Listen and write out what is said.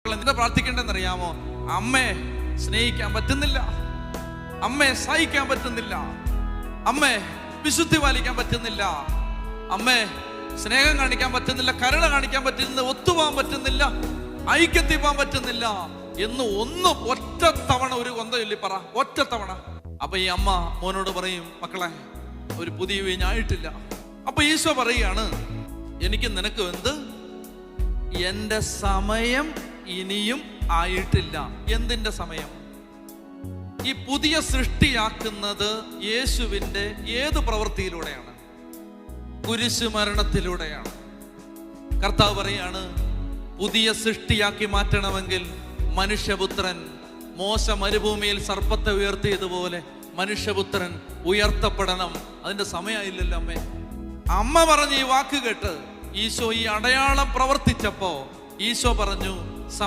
എന്തിനാ പ്രാർത്ഥിക്കേണ്ടതെന്നറിയാമോ? അമ്മയെ സ്നേഹിക്കാൻ പറ്റുന്നില്ല, അമ്മയെ സഹിക്കാൻ പറ്റുന്നില്ല, അമ്മയെ വിശുദ്ധി പാലിക്കാൻ പറ്റുന്നില്ല, അമ്മയെ സ്നേഹം കാണിക്കാൻ പറ്റുന്നില്ല, കരുണ കാണിക്കാൻ പറ്റുന്നില്ല, ഒത്തുപോകാൻ പറ്റുന്നില്ല, ഐക്യത്തിൽ പോകാൻ പറ്റുന്നില്ല എന്ന് ഒറ്റ തവണ ഒരു കൊന്ത ചൊല്ലി പറ, ഒറ്റ തവണ. അപ്പൊ ഈ അമ്മ മോനോട് പറയും, മക്കളെ ഒരു പുതിയ വീഞ്ഞായിട്ടില്ല. അപ്പൊ ഈശോ പറയുകയാണ്, എനിക്ക് നിനക്ക് എന്ത്, എന്റെ സമയം ഇനിയും ആയിട്ടില്ല. എന്തിന്റെ സമയം? ഈ പുതിയ സൃഷ്ടിയാക്കുന്നത് യേശുവിന്റെ ഏത് പ്രവൃത്തിയിലൂടെയാണ്? കുരിശു മരണത്തിലൂടെയാണ്. കർത്താവ് പറയാണ്, പുതിയ സൃഷ്ടിയാക്കി മാറ്റണമെങ്കിൽ മനുഷ്യപുത്രൻ മോശ മരുഭൂമിയിൽ സർപ്പത്തെ ഉയർത്തിയതുപോലെ മനുഷ്യപുത്രൻ ഉയർത്തപ്പെടണം. അതിന്റെ സമയമായില്ലല്ലോ അമ്മേ. അമ്മ പറഞ്ഞ ഈ വാക്ക് കേട്ട് ഈശോ ഈ അടയാളം പ്രവർത്തിച്ചപ്പോ ഈശോ പറഞ്ഞു, സമയം